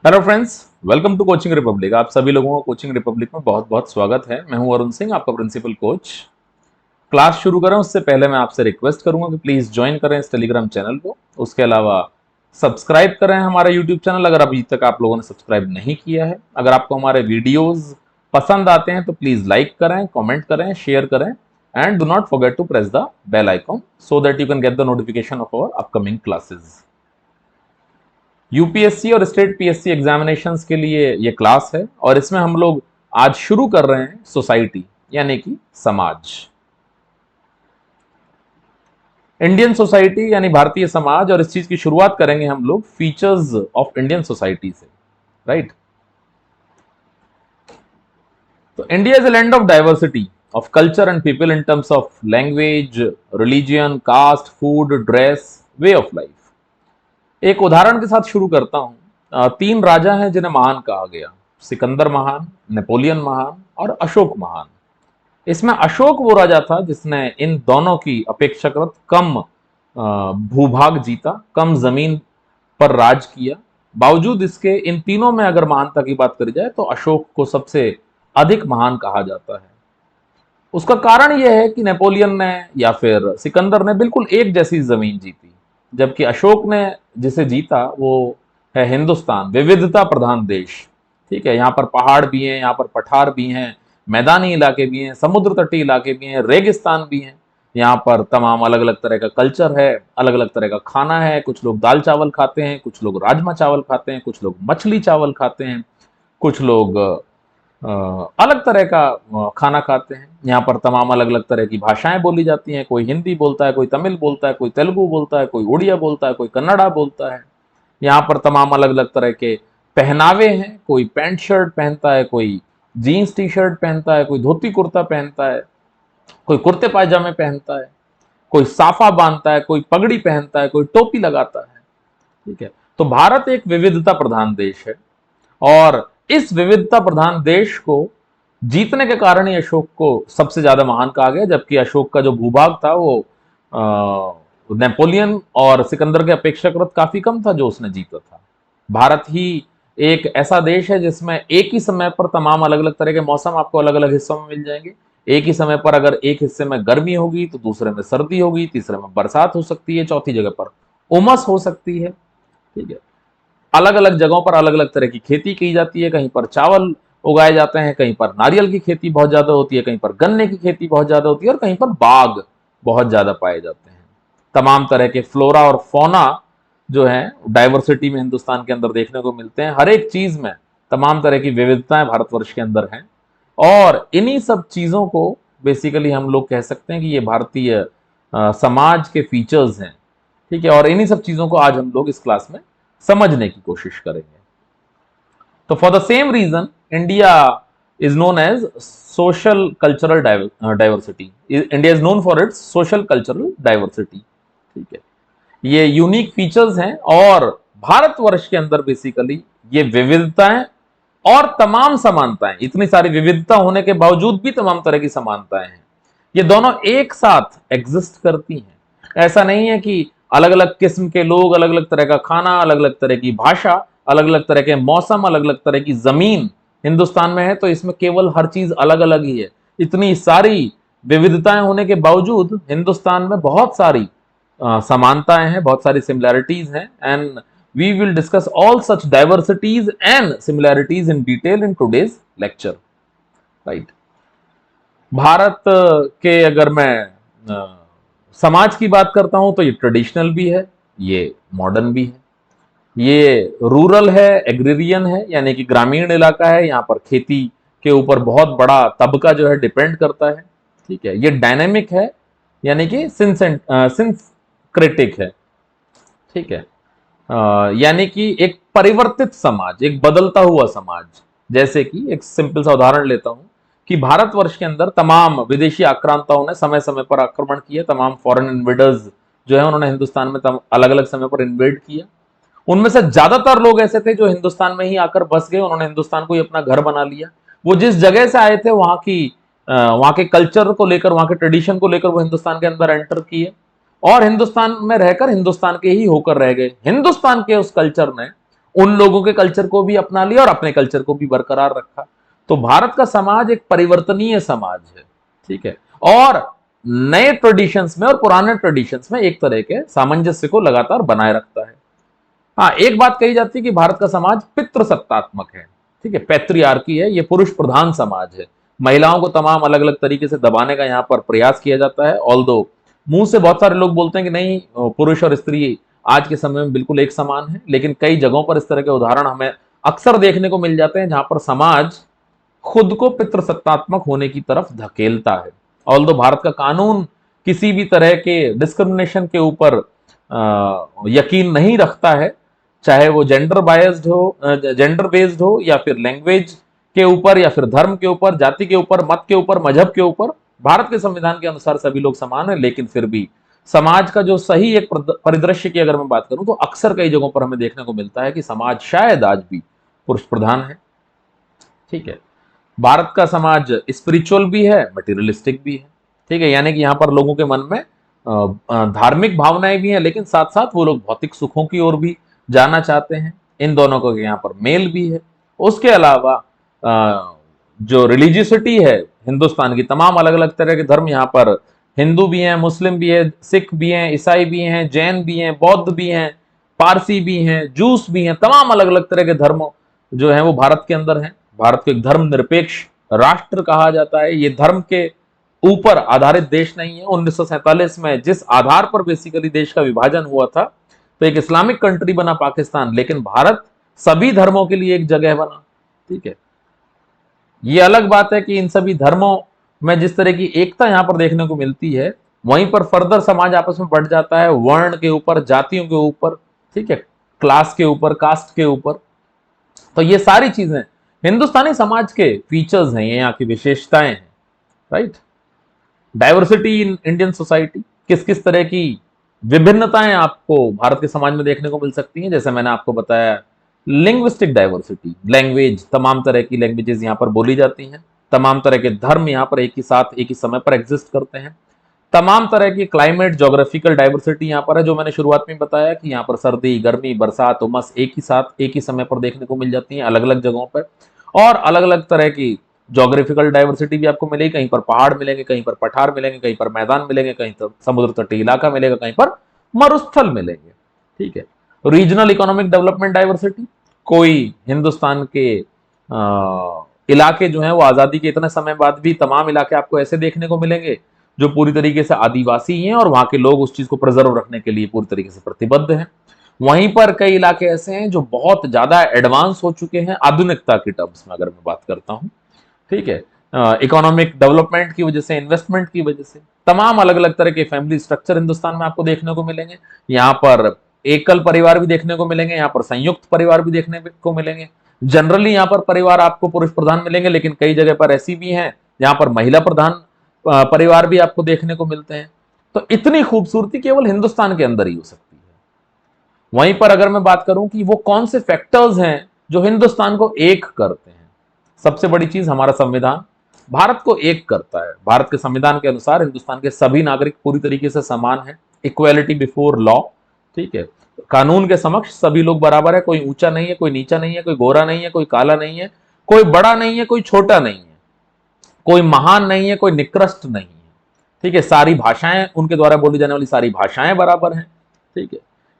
Hello friends, welcome to coaching republic. आप सभी लोगों को कोचिंग रिपब्लिक में बहुत बहुत स्वागत है। मैं हूं अरुण सिंह, आपका प्रिंसिपल कोच। क्लास शुरू करें उससे पहले मैं आपसे रिक्वेस्ट करूंगा कि प्लीज ज्वाइन करें इस टेलीग्राम चैनल को। उसके अलावा सब्सक्राइब करें हमारा यूट्यूब चैनल अगर अभी तक आप लोगों ने सब्सक्राइब नहीं किया है। अगर आपको हमारे वीडियोज पसंद आते हैं तो प्लीज लाइक करें, कॉमेंट करें, शेयर करें and do not forget to press the bell icon so that you can get the notification of our upcoming classes. UPSC और स्टेट पीएससी एग्जामिनेशंस के लिए ये क्लास है और इसमें हम लोग आज शुरू कर रहे हैं सोसाइटी यानी कि समाज। इंडियन सोसाइटी यानी भारतीय समाज, और इस चीज की शुरुआत करेंगे हम लोग फीचर्स ऑफ इंडियन सोसाइटी से। राइट। तो India is a land of diversity of culture and people in terms of language, religion, caste, food, dress, way of life. एक उदाहरण के साथ शुरू करता हूं। तीन राजा हैं जिन्हें महान कहा गया: सिकंदर महान, नेपोलियन महान और अशोक महान। इसमें अशोक वो राजा था जिसने इन दोनों की अपेक्षाकृत कम भूभाग जीता, कम जमीन पर राज किया। बावजूद इसके इन तीनों में अगर महानता की बात करी जाए तो अशोक को सबसे अधिक महान कहा जाता है। उसका कारण यह है कि नेपोलियन ने या फिर सिकंदर ने बिल्कुल एक जैसी जमीन जीती, जबकि अशोक ने जिसे जीता वो है हिंदुस्तान, विविधता प्रधान देश। ठीक है, यहाँ पर पहाड़ भी हैं, यहाँ पर पठार भी हैं, मैदानी इलाके भी हैं, समुद्र तटीय इलाके भी हैं, रेगिस्तान भी हैं। यहाँ पर तमाम अलग अलग तरह का कल्चर है, अलग अलग तरह का खाना है। कुछ लोग दाल चावल खाते हैं, कुछ लोग राजमा चावल खाते हैं, कुछ लोग मछली चावल खाते हैं, कुछ लोग अलग तरह का खाना खाते हैं। यहाँ पर तमाम अलग अलग तरह की भाषाएं बोली जाती हैं। कोई हिंदी बोलता है, कोई तमिल बोलता है, कोई तेलुगु बोलता है, कोई उड़िया बोलता है, कोई कन्नड़ा बोलता है। यहाँ पर तमाम अलग अलग तरह के पहनावे हैं। कोई पैंट शर्ट पहनता है, कोई जीन्स टी शर्ट पहनता है, कोई धोती कुर्ता पहनता है, कोई कुर्ते पायजामे पहनता है, कोई साफा बांधता है, कोई पगड़ी पहनता है, कोई टोपी लगाता है। ठीक है, तो भारत एक विविधता प्रधान देश है और इस विविधता प्रधान देश को जीतने के कारण ही अशोक को सबसे ज्यादा महान कहा गया, जबकि अशोक का जो भूभाग था वो नेपोलियन और सिकंदर के अपेक्षाकृत काफी कम था जो उसने जीता था। भारत ही एक ऐसा देश है जिसमें एक ही समय पर तमाम अलग अलग तरह के मौसम आपको अलग अलग हिस्सों में मिल जाएंगे। एक ही समय पर अगर एक हिस्से में गर्मी होगी तो दूसरे में सर्दी होगी, तीसरे में बरसात हो सकती है, चौथी जगह पर उमस हो सकती है। ठीक है, अलग अलग जगहों पर अलग अलग तरह की खेती की जाती है। कहीं पर चावल उगाए जाते हैं, कहीं पर नारियल की खेती बहुत ज्यादा होती है, कहीं पर गन्ने की खेती बहुत ज्यादा होती है और कहीं पर बाग बहुत ज्यादा पाए जाते हैं। तमाम तरह के फ्लोरा और फोना जो है डाइवर्सिटी में हिंदुस्तान के अंदर देखने को मिलते हैं। हर एक चीज में तमाम तरह की विविधताएं भारतवर्ष के अंदर हैं और इन्हीं सब चीजों को बेसिकली हम लोग कह सकते हैं कि ये भारतीय समाज के फीचर्स हैं। ठीक है, और इन्हीं सब चीजों को आज हम लोग इस क्लास में समझने की कोशिश करेंगे। तो for the same reason India is known as social cultural diversity. India is known for its social cultural diversity. ठीक है, ये यूनिक फीचर्स हैं और भारतवर्ष के अंदर बेसिकली ये विविधताएं और तमाम समानताएं, इतनी सारी विविधता होने के बावजूद भी तमाम तरह की समानताएं हैं, ये दोनों एक साथ एग्जिस्ट करती हैं। ऐसा नहीं है कि अलग अलग किस्म के लोग, अलग अलग तरह का खाना, अलग अलग तरह की भाषा, अलग अलग तरह के मौसम, अलग अलग तरह की जमीन हिंदुस्तान में है तो इसमें केवल हर चीज अलग अलग ही है। इतनी सारी विविधताएं होने के बावजूद हिंदुस्तान में बहुत सारी समानताएं हैं, बहुत सारी सिमिलैरिटीज हैं and we will discuss all such diversities and similarities in detail in today's lecture. Right. Bharat के अगर मैं समाज की बात करता हूं तो ये ट्रेडिशनल भी है, ये मॉडर्न भी है, ये रूरल है, एग्रीरियन है यानी कि ग्रामीण इलाका है। यहाँ पर खेती के ऊपर बहुत बड़ा तबका जो है डिपेंड करता है। ठीक है, ये डायनेमिक है यानी कि सिंक्रेटिक है। ठीक है, यानी कि एक परिवर्तित समाज, एक बदलता हुआ समाज। जैसे कि एक सिंपल सा उदाहरण लेता हूं कि भारतवर्ष के अंदर तमाम विदेशी आक्रांताओं ने समय समय पर आक्रमण किया। तमाम फॉरेन इन्वेडर्स जो है उन्होंने हिंदुस्तान में अलग अलग समय पर इन्वेड किया। उनमें से ज्यादातर लोग ऐसे थे जो हिंदुस्तान में ही आकर बस गए, उन्होंने हिंदुस्तान को ही अपना घर बना लिया। वो जिस जगह से आए थे वहां के कल्चर को लेकर, वहां के ट्रेडिशन को लेकर वो हिंदुस्तान के अंदर एंटर किए और हिंदुस्तान में रहकर हिंदुस्तान के ही होकर रह गए। हिंदुस्तान के उस कल्चर ने उन लोगों के कल्चर को भी अपना लिया और अपने कल्चर को भी बरकरार रखा। तो भारत का समाज एक परिवर्तनीय समाज है, ठीक है, और नए ट्रेडिशंस में और पुराने ट्रेडिशंस में एक तरह के सामंजस्य को लगातार बनाए रखता है। हाँ, एक बात कही जाती है कि भारत का समाज पितृसत्तात्मक है, ठीक है, पैत्रियार्की है, ये पुरुष प्रधान समाज है। महिलाओं को तमाम अलग अलग तरीके से दबाने का यहाँ पर प्रयास किया जाता है। ऑल्दो मुंह से बहुत सारे लोग बोलते हैं कि नहीं, पुरुष और स्त्री आज के समय में बिल्कुल एक समान है, लेकिन कई जगहों पर इस तरह के उदाहरण हमें अक्सर देखने को मिल जाते हैं जहां पर समाज खुद को पितृसत्तात्मक होने की तरफ धकेलता है। ऑल्दो भारत का कानून किसी भी तरह के डिस्क्रिमिनेशन के ऊपर यकीन नहीं रखता है, चाहे वो जेंडर बायस्ड हो, जेंडर बेस्ड हो, या फिर लैंग्वेज के ऊपर, या फिर धर्म के ऊपर, जाति के ऊपर, मत के ऊपर, मजहब के ऊपर। भारत के संविधान के अनुसार सभी लोग समान हैं, लेकिन फिर भी समाज का जो सही एक परिदृश्य की अगर मैं बात करूं तो अक्सर कई जगहों पर हमें देखने को मिलता है कि समाज शायद आज भी पुरुष प्रधान है, ठीक है। भारत का समाज स्पिरिचुअल भी है, मटेरियलिस्टिक भी है, ठीक है, यानी कि यहाँ पर लोगों के मन में धार्मिक भावनाएं भी हैं, लेकिन साथ साथ वो लोग भौतिक सुखों की ओर भी जाना चाहते हैं। इन दोनों को यहाँ पर मेल भी है। उसके अलावा जो रिलीजियसिटी है, हिंदुस्तान की तमाम अलग अलग तरह के धर्म यहाँ पर, हिंदू भी हैं, मुस्लिम भी है, सिख भी हैं, ईसाई भी हैं, जैन भी हैं, बौद्ध भी हैं, पारसी भी हैं, जूस भी हैं, तमाम अलग अलग तरह के धर्म जो हैं वो भारत के अंदर हैं। भारत को एक धर्म निरपेक्ष राष्ट्र कहा जाता है। ये धर्म के ऊपर आधारित देश नहीं है। 1947 में जिस आधार पर बेसिकली देश का विभाजन हुआ था, तो एक इस्लामिक कंट्री बना पाकिस्तान, लेकिन भारत सभी धर्मों के लिए एक जगह बना, ठीक है। ये अलग बात है कि इन सभी धर्मों में जिस तरह की एकता यहां पर देखने को मिलती है, वहीं पर फर्दर समाज आपस में बढ़ जाता है वर्ण के ऊपर, जातियों के ऊपर, ठीक है, क्लास के ऊपर, कास्ट के ऊपर। तो ये सारी चीजें हिंदुस्तानी समाज के फीचर्स हैं, ये यहाँ की विशेषताएं हैं, right. Diversity in Indian society, किस किस तरह की विभिन्नताएं आपको भारत के समाज में देखने को मिल सकती हैं। जैसे मैंने आपको बताया, लिंग्विस्टिक डाइवर्सिटी, लैंग्वेज, तमाम तरह की लैंग्वेजेस यहाँ पर बोली जाती हैं, तमाम तरह के धर्म यहाँ पर एक ही साथ एक ही समय पर एग्जिस्ट करते हैं, तमाम तरह की क्लाइमेट जोग्राफिकल डाइवर्सिटी यहाँ पर है, जो मैंने शुरुआत में बताया कि यहाँ पर सर्दी, गर्मी, बरसात, उमस एक ही साथ एक ही समय पर देखने को मिल जाती है अलग अलग जगहों पर। और अलग अलग तरह की जोग्राफिकल डाइवर्सिटी भी आपको मिलेगी, कहीं पर पहाड़ मिलेंगे, कहीं पर पठार मिलेंगे, कहीं पर मैदान मिलेंगे, कहीं पर समुद्र तटीय इलाका मिलेगा, कहीं पर मरुस्थल मिलेंगे, ठीक है। रीजनल इकोनॉमिक डेवलपमेंट डाइवर्सिटी, कोई हिंदुस्तान के इलाके जो हैं वो आजादी के इतने समय बाद भी तमाम इलाके आपको ऐसे देखने को मिलेंगे जो पूरी तरीके से आदिवासी हैं और वहां के लोग उस चीज को प्रिजर्व रखने के लिए पूरी तरीके से प्रतिबद्ध हैं। वहीं पर कई इलाके ऐसे हैं जो बहुत ज्यादा एडवांस हो चुके हैं आधुनिकता की टर्म्स में अगर मैं बात करता हूं, ठीक है। इकोनॉमिक डेवलपमेंट की वजह से, इन्वेस्टमेंट की वजह से तमाम अलग अलग तरह के फैमिली स्ट्रक्चर हिंदुस्तान में आपको देखने को मिलेंगे। यहाँ पर एकल परिवार भी देखने को मिलेंगे, यहाँ पर संयुक्त परिवार भी देखने को मिलेंगे। जनरली यहाँ पर परिवार आपको पुरुष प्रधान मिलेंगे, लेकिन कई जगह पर ऐसी भी हैं जहां पर महिला प्रधान परिवार भी आपको देखने को मिलते हैं। तो इतनी खूबसूरती केवल हिंदुस्तान के अंदर ही हो सकती है। वहीं पर अगर मैं बात करूं कि वो कौन से फैक्टर्स हैं जो हिंदुस्तान को एक करते हैं, सबसे बड़ी चीज हमारा संविधान भारत को एक करता है। भारत के संविधान के अनुसार हिंदुस्तान के सभी नागरिक पूरी तरीके से समान है, इक्वालिटी बिफोर लॉ, ठीक है। कानून के समक्ष सभी लोग बराबर है, कोई ऊंचा नहीं है, कोई नीचा नहीं है, कोई गोरा नहीं है, कोई काला नहीं है, कोई बड़ा नहीं है, कोई छोटा नहीं है, कोई महान नहीं है, कोई निकृष्ट नहीं है, ठीक है। सारी भाषाएं, उनके द्वारा बोली जाने वाली सारी भाषाएं बराबर हैं, ठीक है।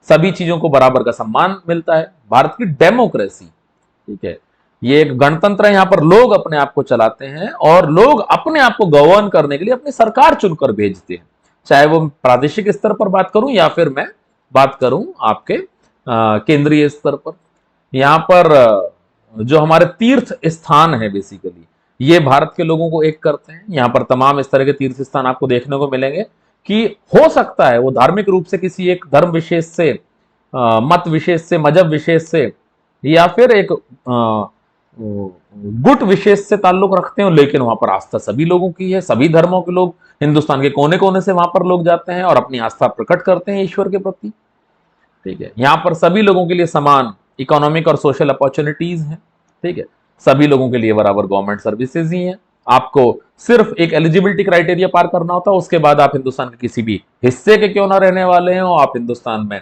सभी चीजों को बराबर का सम्मान मिलता है। भारत की डेमोक्रेसी, ठीक है, ये एक गणतंत्र है। यहां पर लोग अपने आप को चलाते हैं और लोग अपने आप को गवर्न करने के लिए अपनी सरकार चुनकर भेजते हैं, चाहे वो प्रादेशिक स्तर पर बात करूं या फिर मैं बात करूं आपके केंद्रीय स्तर पर। यहां पर जो हमारे तीर्थ स्थान है बेसिकली, ये भारत के लोगों को एक करते हैं। यहाँ पर तमाम इस तरह के तीर्थ स्थान आपको देखने को मिलेंगे कि हो सकता है वो धार्मिक रूप से किसी एक धर्म विशेष से, मत विशेष से, मजहब विशेष से, या फिर एक गुट विशेष से ताल्लुक रखते हो, लेकिन वहां पर आस्था सभी लोगों की है। सभी धर्मों के लोग, हिंदुस्तान के कोने कोने से वहां पर लोग जाते हैं और अपनी आस्था प्रकट करते हैं ईश्वर के प्रति, ठीक है। यहाँ पर सभी लोगों के लिए समान इकोनॉमिक और सोशल अपॉर्चुनिटीज हैं, ठीक है। सभी लोगों के लिए बराबर गवर्नमेंट सर्विसेज ही हैं। आपको सिर्फ एक एलिजिबिलिटी क्राइटेरिया पार करना होता है, उसके बाद आप हिंदुस्तान के किसी भी हिस्से के क्यों ना रहने वाले हैं, आप हिंदुस्तान में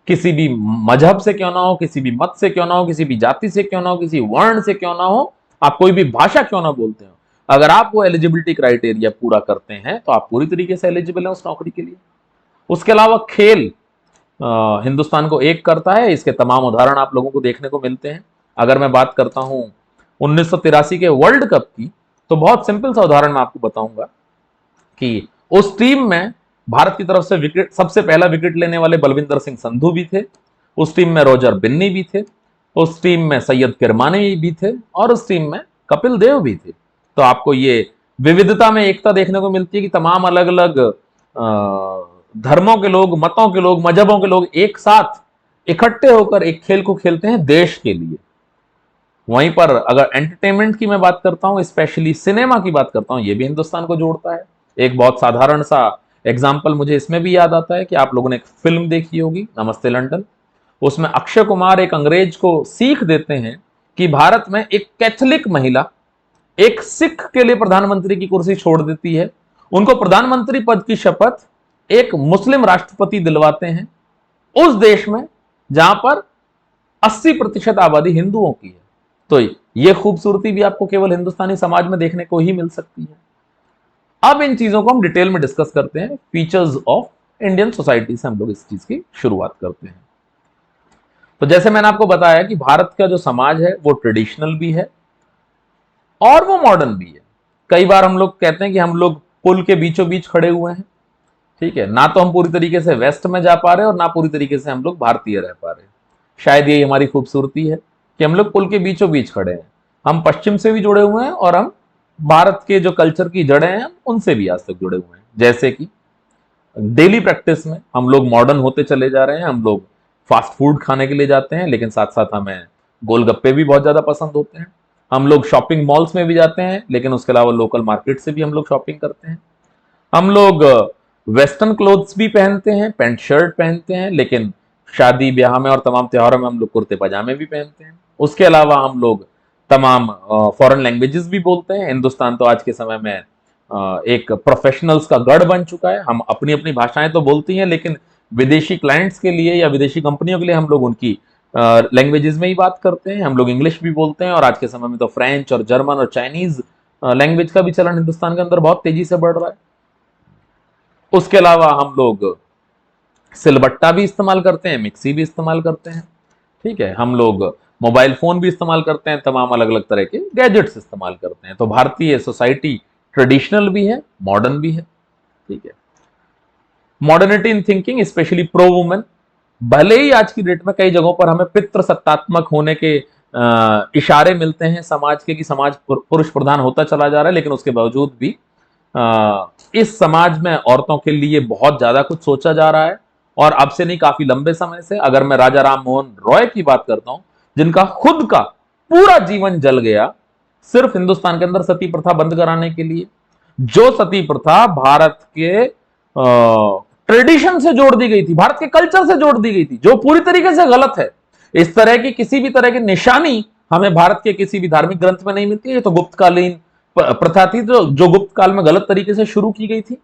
किसी भी मजहब से क्यों ना हो, किसी भी मत से क्यों ना हो, किसी भी जाति से क्यों ना हो, किसी वर्ण से क्यों ना हो, आप कोई भी भाषा क्यों ना बोलते हो, अगर आप वो एलिजिबिलिटी क्राइटेरिया पूरा करते हैं तो आप पूरी तरीके से एलिजिबल हैं उस नौकरी के लिए। उसके अलावा खेल हिंदुस्तान को एक करता है, इसके तमाम उदाहरण आप लोगों को देखने को मिलते हैं। अगर मैं बात करता हूं 1983 के वर्ल्ड कप की, तो बहुत सिंपल सा उदाहरण मैं आपको बताऊंगा कि उस टीम में भारत की तरफ से विकेट, सबसे पहला विकेट लेने वाले बलविंदर सिंह संधू भी थे, उस टीम में रोजर बिन्नी भी थे, उस टीम में सैयद किरमानी भी थे, और उस टीम में कपिल देव भी थे। तो आपको ये विविधता में एकता देखने को मिलती है कि तमाम अलग अलग धर्मों के लोग, मतों के लोग, मजहबों के लोग एक साथ इकट्ठे होकर एक खेल को खेलते हैं देश के लिए। वहीं पर अगर एंटरटेनमेंट की मैं बात करता हूं, स्पेशली सिनेमा की बात करता हूं, यह भी हिंदुस्तान को जोड़ता है। एक बहुत साधारण सा एग्जाम्पल मुझे इसमें भी याद आता है कि आप लोगों ने एक फिल्म देखी होगी, नमस्ते लंदन। उसमें अक्षय कुमार एक अंग्रेज को सीख देते हैं कि भारत में एक कैथोलिक महिला एक सिख के लिए प्रधानमंत्री की कुर्सी छोड़ देती है, उनको प्रधानमंत्री पद की शपथ एक मुस्लिम राष्ट्रपति दिलवाते हैं उस देश में जहां पर 80% आबादी हिंदुओं की है। तो यह खूबसूरती भी आपको केवल हिंदुस्तानी समाज में देखने को ही मिल सकती है। अब इन चीजों को हम डिटेल में डिस्कस करते हैं। फीचर्स ऑफ इंडियन सोसाइटी से हम लोग इस चीज की शुरुआत करते हैं। तो जैसे मैंने आपको बताया कि भारत का जो समाज है वो ट्रेडिशनल भी है और वो मॉडर्न भी है। कई बार हम लोग कहते हैं कि हम लोग पुल के बीचों बीच खड़े हुए हैं, ठीक है, ना तो हम पूरी तरीके से वेस्ट में जा पा रहे और ना पूरी तरीके से हम लोग भारतीय रह पा रहे। शायद यही हमारी खूबसूरती है कि हम लोग पुल के बीचों बीच खड़े हैं। हम पश्चिम से भी जुड़े हुए हैं और हम भारत के जो कल्चर की जड़ें हैं उनसे भी आज तक जुड़े हुए हैं। जैसे कि डेली प्रैक्टिस में हम लोग मॉडर्न होते चले जा रहे हैं। हम लोग फास्ट फूड खाने के लिए जाते हैं, लेकिन साथ साथ हमें गोलगप्पे भी बहुत ज्यादा पसंद होते हैं। हम लोग शॉपिंग मॉल्स में भी जाते हैं, लेकिन उसके अलावा लोकल मार्केट से भी हम लोग शॉपिंग करते हैं। हम लोग वेस्टर्न क्लोथ्स भी पहनते हैं, पैंट शर्ट पहनते हैं, लेकिन शादी ब्याह में और तमाम त्योहारों में हम लोग कुर्ते पजामे भी पहनते हैं। उसके अलावा हम लोग तमाम फॉरेन लैंग्वेजेस भी बोलते हैं। हिंदुस्तान तो आज के समय में एक प्रोफेशनल्स का गढ़ बन चुका है। हम अपनी अपनी भाषाएं तो बोलती हैं, लेकिन विदेशी क्लाइंट्स के लिए या विदेशी कंपनियों के लिए हम लोग उनकी लैंग्वेजेस में ही बात करते हैं। हम लोग इंग्लिश भी बोलते हैं, और आज के समय में तो फ्रेंच और जर्मन और चाइनीज लैंग्वेज का भी चलन हिंदुस्तान के अंदर बहुत तेजी से बढ़ रहा है। उसके अलावा हम लोग सिलबट्टा भी इस्तेमाल करते हैं, मिक्सी भी इस्तेमाल करते हैं, ठीक है। हम लोग मोबाइल फोन भी इस्तेमाल करते हैं, तमाम अलग अलग तरह के गैजेट्स इस्तेमाल करते हैं। तो भारतीय सोसाइटी ट्रेडिशनल भी है, मॉडर्न भी है, ठीक है। Modernity in thinking specially pro women. भले ही आज की डेट में कई जगहों पर हमें पितृसत्तात्मक होने के इशारे मिलते हैं समाज के, कि समाज पुरुष प्रधान होता चला जा रहा है, लेकिन उसके बावजूद भी इस समाज में औरतों के लिए बहुत ज्यादा कुछ सोचा जा रहा है। और अब से नहीं, काफी लंबे समय से। अगर मैं राजा राम मोहन रॉय की बात करता हूं, जिनका खुद का पूरा जीवन जल गया सिर्फ हिंदुस्तान के अंदर सती प्रथा बंद कराने के लिए। जो सती प्रथा भारत के ट्रेडिशन से जोड़ दी गई थी, भारत के कल्चर से जोड़ दी गई थी, जो पूरी तरीके से गलत है। इस तरह की किसी भी तरह की निशानी हमें भारत के किसी भी धार्मिक ग्रंथ में नहीं मिलती है। ये तो गुप्तकालीन प्रथा थी, जो गुप्त काल में गलत तरीके से शुरू की गई थी।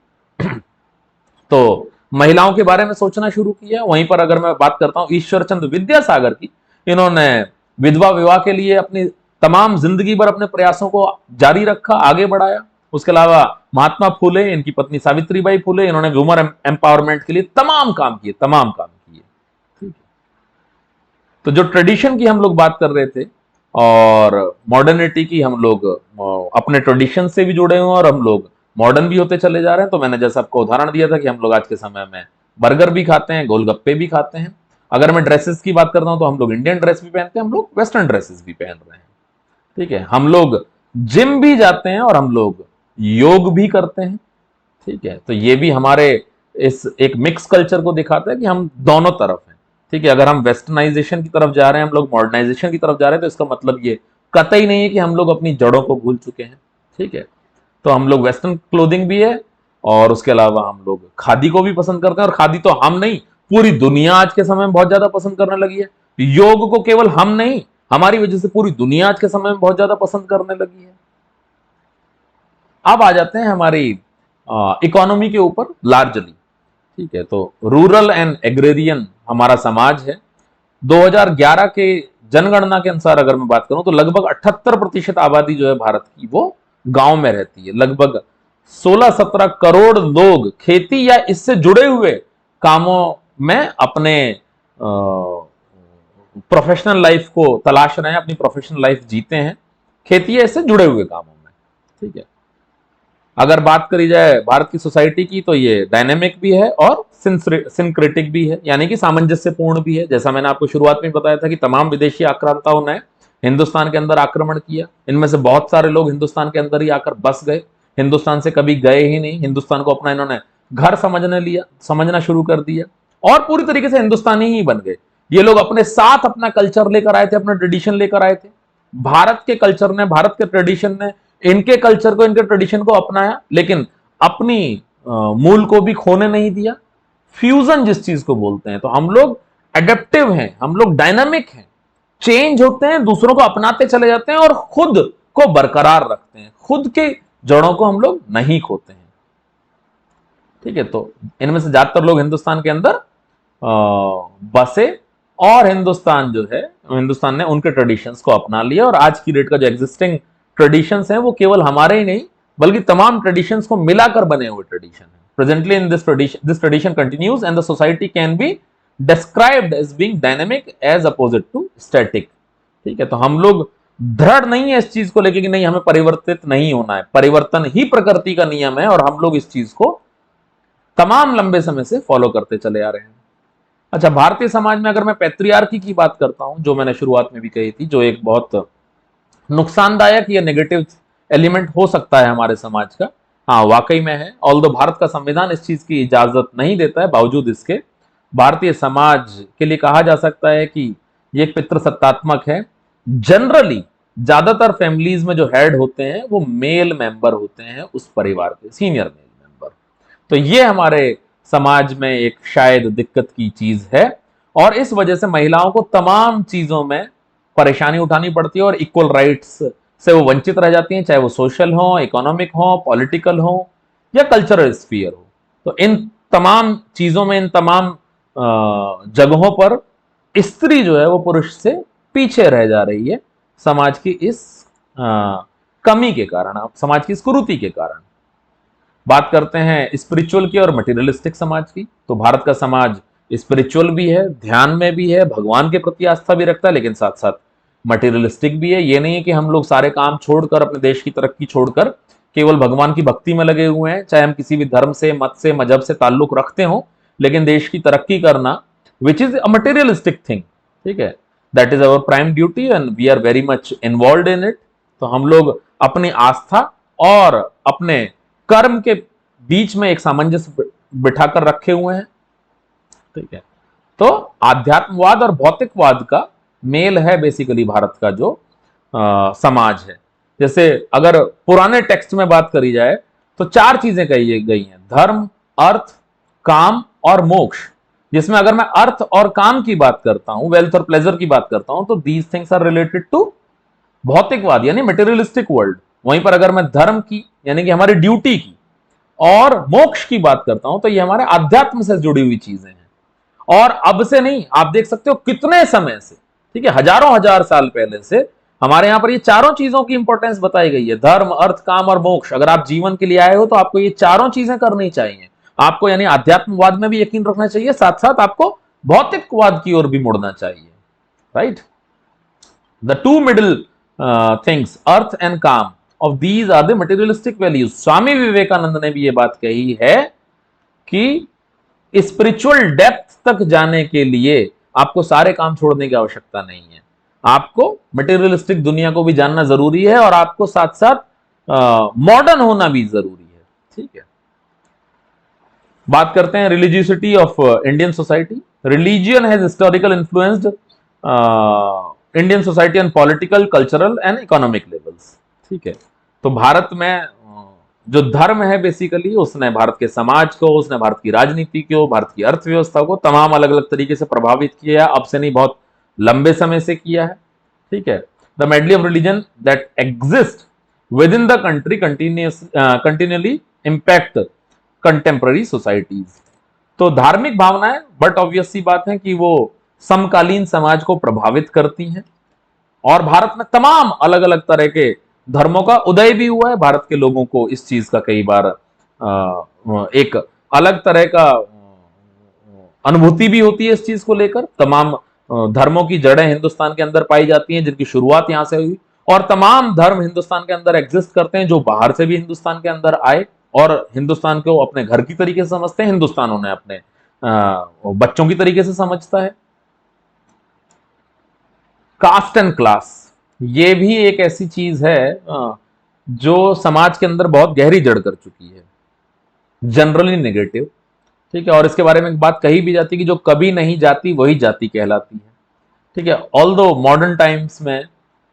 तो महिलाओं के बारे में सोचना शुरू किया। वहीं पर अगर मैं बात करता हूं ईश्वर चंद्र विद्यासागर की, इन्होंने विधवा विवाह के लिए अपनी तमाम जिंदगी भर अपने प्रयासों को जारी रखा, आगे बढ़ाया। उसके अलावा महात्मा फुले, इनकी पत्नी सावित्रीबाई फुले, इन्होंने वुमन एम्पावरमेंट के लिए तमाम काम किए, तमाम काम किए, ठीक है। तो जो ट्रेडिशन की हम लोग बात कर रहे थे और मॉडर्निटी की, हम लोग अपने ट्रेडिशन से भी जुड़े हुए हैं और हम लोग मॉडर्न भी होते चले जा रहे हैं। तो मैंने जैसा आपको उदाहरण दिया था कि हम लोग आज के समय में बर्गर भी खाते हैं, गोलगप्पे भी खाते हैं। अगर मैं ड्रेसेस की बात करता हूं तो हम लोग इंडियन ड्रेस भी पहनते हैं, हम लोग वेस्टर्न ड्रेसेस भी पहन रहे हैं, ठीक है। हम लोग जिम भी जाते हैं और हम लोग योग भी करते हैं, ठीक है। तो ये भी हमारे इस एक मिक्स कल्चर को दिखाता है कि हम दोनों तरफ हैं, ठीक है। अगर हम वेस्टर्नाइजेशन की तरफ जा रहे हैं, हम लोग मॉडर्नाइजेशन की तरफ जा रहे हैं, तो इसका मतलब ये कतई नहीं है कि हम लोग अपनी जड़ों को भूल चुके हैं, ठीक है। तो हम लोग वेस्टर्न क्लोथिंग भी है और उसके अलावा हम लोग खादी को भी पसंद करते हैं। और खादी तो हम नहीं, पूरी दुनिया आज के समय में बहुत ज्यादा पसंद करने लगी है। योग को केवल हम नहीं, हमारी वजह से पूरी दुनिया आज के समय में बहुत ज्यादा पसंद करने लगी है। अब आ जाते हैं हमारी इकोनॉमी के ऊपर लार्जली, ठीक है। तो रूरल एंड एग्रेरियन हमारा समाज है। 2011 के जनगणना के अनुसार अगर मैं बात करूं तो लगभग 78% आबादी जो है भारत की वो गांव में रहती है। लगभग 16-17 करोड़ लोग खेती या इससे जुड़े हुए कामों में अपने प्रोफेशनल लाइफ को तलाश रहे हैं, अपनी प्रोफेशनल लाइफ जीते हैं खेती या इससे जुड़े हुए कामों में। ठीक है, अगर बात करी जाए भारत की सोसाइटी की तो ये डायनेमिक भी है और सिंक्रेटिक भी है, यानी कि सामंजस्यपूर्ण भी है। जैसा मैंने आपको शुरुआत में बताया था कि तमाम विदेशी आक्रांताओं ने हिंदुस्तान के अंदर आक्रमण किया, इनमें से बहुत सारे लोग हिंदुस्तान के अंदर ही आकर बस गए, हिंदुस्तान से कभी गए ही नहीं। हिंदुस्तान को अपना इन्होंने घर समझना शुरू कर दिया और पूरी तरीके से हिंदुस्तानी ही बन गए। ये लोग अपने साथ अपना कल्चर लेकर आए थे, अपना ट्रेडिशन लेकर आए थे। भारत के कल्चर ने, भारत के ट्रेडिशन ने इनके कल्चर को, इनके ट्रेडिशन को अपनाया, लेकिन अपनी मूल को भी खोने नहीं दिया। फ्यूजन जिस चीज को बोलते हैं, तो हम लोग एडेप्टिव हैं, हम लोग डायनामिक हैं, चेंज होते हैं, दूसरों को अपनाते चले जाते हैं और खुद को बरकरार रखते हैं, खुद के जड़ों को हम लोग नहीं खोते हैं। ठीक है, तो इनमें से ज्यादातर लोग हिंदुस्तान के अंदर बसे और हिंदुस्तान ने उनके ट्रेडिशंस को अपना लिया और आज की डेट का जो एग्जिस्टिंग ट्रेडिशंस हैं वो केवल हमारे ही नहीं बल्कि तमाम ट्रेडिशंस को मिलाकर बने हुए ट्रेडिशन है। Presently in this tradition continues and the society can be described as being dynamic as opposite to static. ठीक है, तो हम लोग दृढ़ नहीं है इस चीज को लेके कि नहीं हमें परिवर्तित नहीं होना है, परिवर्तन ही प्रकृति का नियम है और हम लोग इस चीज को तमाम लंबे समय से फॉलो करते चले आ रहे हैं। अच्छा, भारतीय समाज में अगर मैं पैट्रियार्की की बात करता हूं, जो मैंने शुरुआत में भी कही थी, जो एक बहुत नुकसानदायक या नेगेटिव एलिमेंट हो सकता है हमारे समाज का, हाँ वाकई में है। ऑल्दो भारत का संविधान इस चीज की इजाजत नहीं देता है, बावजूद इसके भारतीय समाज के लिए कहा जा सकता है कि ये पितृसत्तात्मक है। जनरली ज्यादातर फैमिलीज में जो हेड होते हैं वो मेल मेंबर होते हैं उस परिवार के, सीनियर मेल मेंबर। तो ये हमारे समाज में एक शायद दिक्कत की चीज है और इस वजह से महिलाओं को तमाम चीजों में परेशानी उठानी पड़ती है और इक्वल राइट्स से वो वंचित रह जाती हैं, चाहे वो सोशल हो, इकोनॉमिक हो, पॉलिटिकल हो या कल्चरल स्फीयर हो। तो इन तमाम चीजों में, इन तमाम जगहों पर स्त्री जो है वो पुरुष से पीछे रह जा रही है समाज की इस कमी के कारण, समाज की इस कुरीति के कारण। बात करते हैं स्पिरिचुअल की और मटेरियलिस्टिक समाज की, तो भारत का समाज स्पिरिचुअल भी है, ध्यान में भी है, भगवान के प्रति आस्था भी रखता है, लेकिन साथ साथ मटेरियलिस्टिक भी है। ये नहीं है कि हम लोग सारे काम छोड़कर, अपने देश की तरक्की छोड़कर केवल भगवान की भक्ति में लगे हुए हैं, चाहे हम किसी भी धर्म से, मत से, मजहब से ताल्लुक रखते हो, लेकिन देश की तरक्की करना which is a materialistic thing, ठीक है, that is our prime duty and we are very much involve in it. तो हम लोग अपनी आस्था और अपने कर्म के बीच में एक सामंजस्य बिठाकर रखे हुए हैं। ठीक है, तो आध्यात्मवाद और भौतिकवाद का मेल है बेसिकली भारत का जो समाज है। जैसे अगर पुराने टेक्स्ट में बात करी जाए तो 4 चीजें कही गई हैं, धर्म, अर्थ, काम और मोक्ष। जिसमें अगर मैं अर्थ और काम की बात करता हूं, वेल्थ और प्लेजर की बात करता हूं, तो these things are related to भौतिकवाद यानी मटेरियलिस्टिक वर्ल्ड। वहीं पर अगर मैं धर्म की यानी कि हमारी ड्यूटी की और मोक्ष की बात करता हूं तो ये हमारे आध्यात्म से जुड़ी हुई चीजें हैं। और अब से नहीं, आप देख सकते हो कितने समय से, ठीक है, हजारों हजार साल पहले से हमारे यहां पर ये चारों चीजों की इंपॉर्टेंस बताई गई है, धर्म, अर्थ, काम और मोक्ष। अगर आप जीवन के लिए आए हो तो आपको ये चारों चीजें करनी चाहिए। आपको यानी आध्यात्मवाद में भी यकीन रखना चाहिए, साथ साथ आपको भौतिकवाद की ओर भी मुड़ना चाहिए, right. The two middle things, अर्थ एंड काम, of these are the materialistic values. Swami Vivekananda ने भी ये बात कही है कि स्पिरिचुअल डेप्थ तक जाने के लिए आपको सारे काम छोड़ने की आवश्यकता नहीं है, आपको मटेरियलिस्टिक दुनिया को भी जानना जरूरी है और आपको साथ साथ मॉडर्न होना भी जरूरी है। ठीक है, बात करते हैं religiosity of Indian society. Religion has historical influenced Indian society on political, cultural and economic levels. ठीक है, तो भारत में जो धर्म है बेसिकली उसने भारत के समाज को, उसने भारत की राजनीति को, भारत की अर्थव्यवस्था को तमाम अलग अलग तरीके से प्रभावित किया है। अब से नहीं, बहुत लंबे समय से किया है। ठीक है, the medley of religion that exist with in the country continually impact contemporary societies. तो धार्मिक भावनाएं बट ऑब्वियस सी बात है कि वो समकालीन समाज को प्रभावित करती हैं, और भारत में तमाम अलग अलग तरह के धर्मों का उदय भी हुआ है। भारत के लोगों को इस चीज का कई बार एक अलग तरह का अनुभूति भी होती है इस चीज को लेकर। तमाम धर्मों की जड़ें हिंदुस्तान के अंदर पाई जाती हैं, जिनकी शुरुआत यहां से हुई, और तमाम धर्म हिंदुस्तान के अंदर एग्जिस्ट करते हैं, जो बाहर से भी हिंदुस्तान के अंदर आए और हिंदुस्तान को अपने घर की तरीके से समझते हैं, हिंदुस्तान उन्हें अपने बच्चों की तरीके से समझता है। कास्ट एंड क्लास, ये भी एक ऐसी चीज है जो समाज के अंदर बहुत गहरी जड़ कर चुकी है, जनरली नेगेटिव। ठीक है, और इसके बारे में एक बात कही भी जाती है कि जो कभी नहीं जाती वही जाति कहलाती है। ठीक है, ऑल्दो मॉडर्न टाइम्स में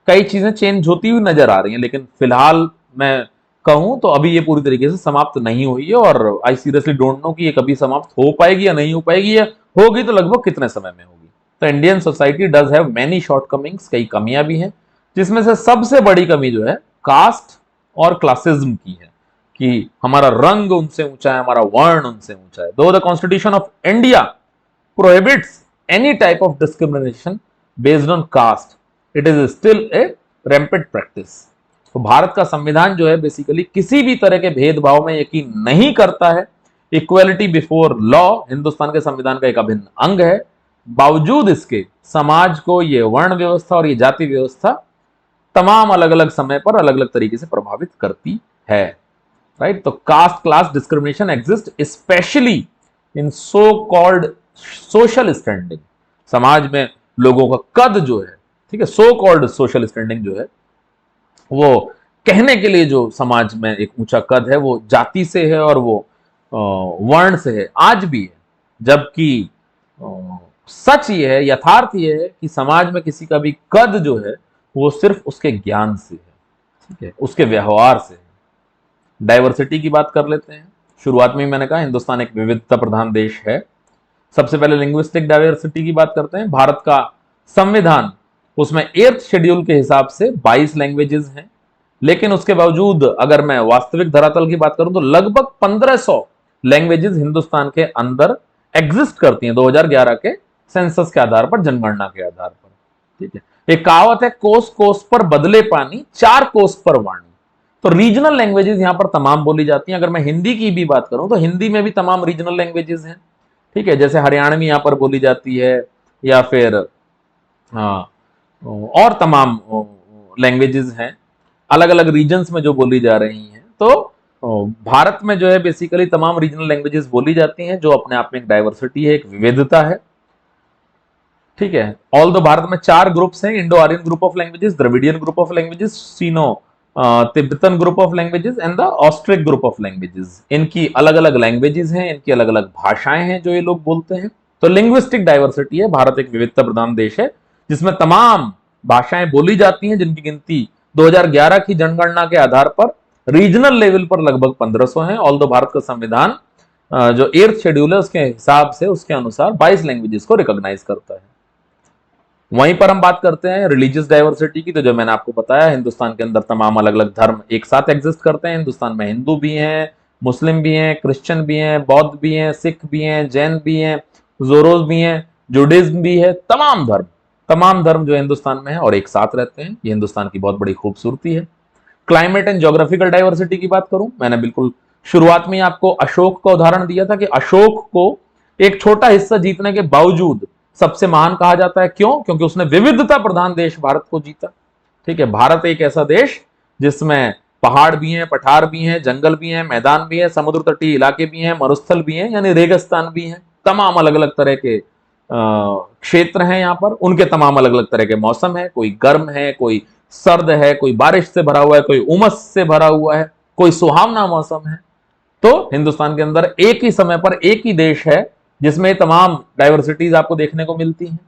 कई चीजें चेंज होती हुई नजर आ रही हैं, लेकिन फिलहाल मैं कहूं तो अभी ये पूरी तरीके से समाप्त नहीं हुई है, और आई सीरियसली डोंट नो कि ये कभी समाप्त हो पाएगी या नहीं हो पाएगी, या होगी तो लगभग कितने समय में होगी। तो Indian society does have many shortcomings, कई कमियां भी हैं, जिसमें से सबसे बड़ी कमी जो है कास्ट और क्लासिज्म की है, कि हमारा रंग उनसे ऊंचा है, हमारा वर्ण उनसे ऊंचा है। दो the constitution of India prohibits any type of discrimination based on caste, it is still a rampant practice. तो भारत का संविधान जो है बेसिकली किसी भी तरह के भेदभाव में यकीन नहीं करता है। इक्वलिटी बिफोर लॉ हिंदुस्तान के संविधान का एक अभिन्न अंग है। बावजूद इसके समाज को ये वर्ण व्यवस्था और ये जाति व्यवस्था तमाम अलग अलग समय पर अलग अलग तरीके से प्रभावित करती है। राइट, तो caste class discrimination exist specially in so called social standing. समाज में लोगों का कद जो है, ठीक है, सो कॉल्ड सोशल स्टैंडिंग जो है, वो कहने के लिए जो समाज में एक ऊंचा कद है वो जाति से है और वो वर्ण से है, आज भी है। जबकि सच ये है, यथार्थ ये है कि समाज में किसी का भी कद जो है वो सिर्फ उसके ज्ञान से है, ठीक है, उसके व्यवहार से है। डाइवर्सिटी की बात कर लेते हैं। शुरुआत में ही मैंने कहा हिंदुस्तान एक विविधता प्रधान देश है। सबसे पहले लिंग्विस्टिक डाइवर्सिटी की बात करते हैं। भारत का संविधान, उसमें 8th शेड्यूल के हिसाब से 22 लैंग्वेजेस हैं, लेकिन उसके बावजूद अगर मैं वास्तविक धरातल की बात करूं तो लगभग 1500 लैंग्वेजेस हिंदुस्तान के अंदर एग्जिस्ट करती हैं 2011 के सेंसस के आधार पर, जनगणना के आधार पर। ठीक है, एक कहावत है, कोस कोस पर बदले पानी, 4 कोस पर वाणी। तो रीजनल लैंग्वेजेस यहां पर तमाम बोली जाती हैं। अगर मैं हिंदी की भी बात करूं तो हिंदी में भी तमाम रीजनल लैंग्वेजेस हैं। ठीक है, जैसे हरियाणवी यहां पर बोली जाती है, या फिर और तमाम लैंग्वेजेस हैं अलग अलग रीजन्स में जो बोली जा रही हैं। तो भारत में जो है बेसिकली तमाम रीजनल लैंग्वेजेस बोली जाती हैं, जो अपने आप में एक डाइवर्सिटी है, एक विविधता है। ठीक है, ऑल दो भारत में 4 ग्रुप्स हैं, Indo Aryan group of languages, Dravidian group of languages, Sino Tibetan group of languages and the Austric group of languages. इनकी अलग अलग लैंग्वेजेस हैं, इनकी अलग अलग भाषाएं हैं जो ये लोग बोलते हैं। तो लिंग्विस्टिक डाइवर्सिटी है। भारत एक विविधता प्रधान देश है जिसमें तमाम भाषाएं बोली जाती हैं, जिनकी गिनती 2011 की जनगणना के आधार पर रीजनल लेवल पर लगभग 1500 है। ऑल दो भारत का संविधान जो 8th शेड्यूल है उसके हिसाब से, उसके अनुसार 22 लैंग्वेजेस को रिकॉग्नाइज करता है। वहीं पर हम बात करते हैं रिलीजियस डाइवर्सिटी की। तो जो मैंने आपको बताया, हिंदुस्तान के अंदर तमाम अलग अलग धर्म एक साथ एग्जिस्ट करते हैं। हिंदुस्तान में हिंदू भी हैं, मुस्लिम भी हैं, क्रिश्चियन भी हैं, बौद्ध भी हैं, सिख भी हैं, जैन भी हैं, जोरोज भी हैं, जुडिज्म भी है। तमाम धर्म जो हिंदुस्तान में है और एक साथ रहते हैं, ये हिंदुस्तान की बहुत बड़ी खूबसूरती है। क्लाइमेट एंड ज्योग्राफिकल डाइवर्सिटी की बात करूं, मैंने बिल्कुल शुरुआत में आपको अशोक का उदाहरण दिया था कि अशोक को एक छोटा हिस्सा जीतने के बावजूद सबसे महान कहा जाता है। क्यों? क्योंकि उसने विविधता प्रधान देश भारत को जीता। ठीक है, भारत एक ऐसा देश जिसमें पहाड़ भी हैं, पठार भी हैं, जंगल भी हैं, मैदान भी हैं, समुद्र तटीय इलाके भी हैं, मरुस्थल भी हैं, यानी रेगिस्तान भी हैं। तमाम अलग अलग तरह के क्षेत्र हैं यहाँ पर, उनके तमाम अलग अलग तरह के मौसम है। कोई गर्म है, कोई सर्द है, कोई बारिश से भरा हुआ है, कोई उमस से भरा हुआ है, कोई सुहावना मौसम है। तो हिंदुस्तान के अंदर एक ही समय पर एक ही देश है जिसमें तमाम डाइवर्सिटीज आपको देखने को मिलती हैं।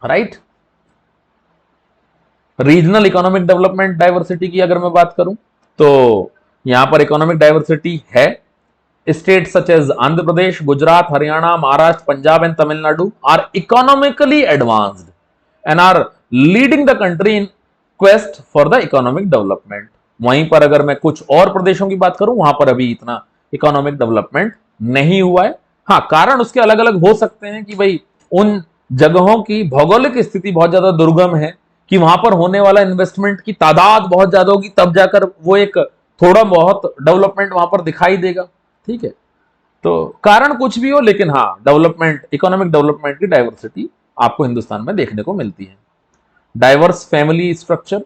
Right, regional economic development diversity की अगर मैं बात करूं तो यहां पर इकोनॉमिक डाइवर्सिटी है। State such as Andhra Pradesh, Gujarat, Haryana, Maharashtra, Punjab and Tamil Nadu are economically advanced and are leading the country in quest for the economic development. वहीं पर अगर मैं कुछ और प्रदेशों की बात करूं, वहां पर अभी इतना इकोनॉमिक डेवलपमेंट नहीं हुआ है, हाँ, कारण उसके अलग अलग हो सकते हैं कि भाई उन जगहों की भौगोलिक स्थिति बहुत ज्यादा दुर्गम है, कि वहां पर होने वाला इन्वेस्टमेंट की तादाद बहुत ज्यादा होगी, तब जाकर वो एक थोड़ा बहुत डेवलपमेंट वहां पर दिखाई देगा। ठीक है, तो कारण कुछ भी हो, लेकिन हाँ, डेवलपमेंट, इकोनॉमिक डेवलपमेंट की डाइवर्सिटी आपको हिंदुस्तान में देखने को मिलती है। डाइवर्स फैमिली स्ट्रक्चर,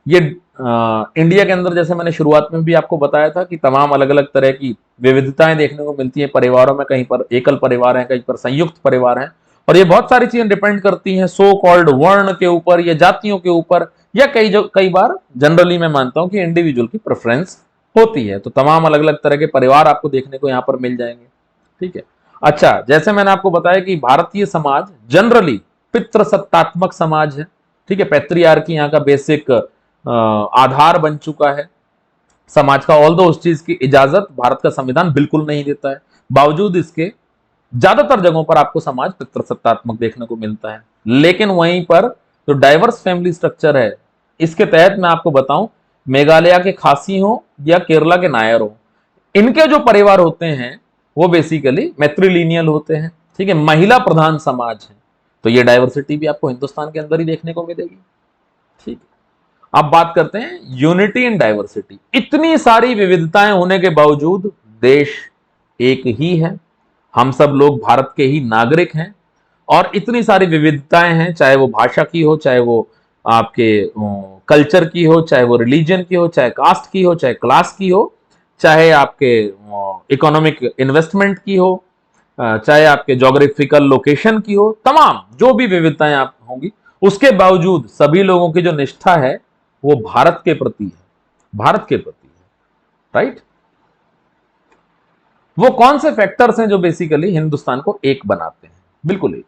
ये इंडिया के अंदर जैसे मैंने शुरुआत में भी आपको बताया था कि तमाम अलग अलग तरह की विविधताएं देखने को मिलती हैं परिवारों में। कहीं पर एकल परिवार हैं, कहीं पर संयुक्त परिवार हैं, और ये बहुत सारी चीजें डिपेंड करती हैं सो कॉल्ड वर्ण के ऊपर या जातियों के ऊपर, या कई बार जनरली मैं मानता हूं कि इंडिविजुअल की प्रेफरेंस होती है। तो तमाम अलग अलग तरह के परिवार आपको देखने को यहां पर मिल जाएंगे। ठीक है, अच्छा, जैसे मैंने आपको बताया कि भारतीय समाज जनरली पितृसत्तात्मक समाज है। ठीक है, पैट्रियार्की यहाँ का बेसिक आधार बन चुका है समाज का। ऑल्दो उस चीज की इजाजत भारत का संविधान बिल्कुल नहीं देता है, बावजूद इसके ज्यादातर जगहों पर आपको समाज पितृसत्तात्मक देखने को मिलता है। लेकिन वहीं पर जो डाइवर्स फैमिली स्ट्रक्चर है, इसके तहत मैं आपको बताऊं, मेघालय के खासी हो या केरला के नायर हो, इनके जो परिवार होते हैं वो बेसिकली मैट्रिलिनियल होते हैं। ठीक है, महिला प्रधान समाज है। तो ये डाइवर्सिटी भी आपको हिंदुस्तान के अंदर ही देखने को मिलेगी। ठीक है, अब बात करते हैं यूनिटी इन डाइवर्सिटी। इतनी सारी विविधताएं होने के बावजूद देश एक ही है, हम सब लोग भारत के ही नागरिक हैं, और इतनी सारी विविधताएं हैं, चाहे वो भाषा की हो, चाहे वो आपके कल्चर की हो, चाहे वो रिलीजन की हो, चाहे कास्ट की हो, चाहे क्लास की हो, चाहे आपके इकोनॉमिक इन्वेस्टमेंट की हो, चाहे आपके जोग्राफिकल लोकेशन की हो, तमाम जो भी विविधताएं आप होंगी, उसके बावजूद सभी लोगों की जो निष्ठा है वो भारत के प्रति है, भारत के प्रति है। राइट, वो कौन से फैक्टर्स हैं जो बेसिकली हिंदुस्तान को एक बनाते हैं? बिल्कुल एक,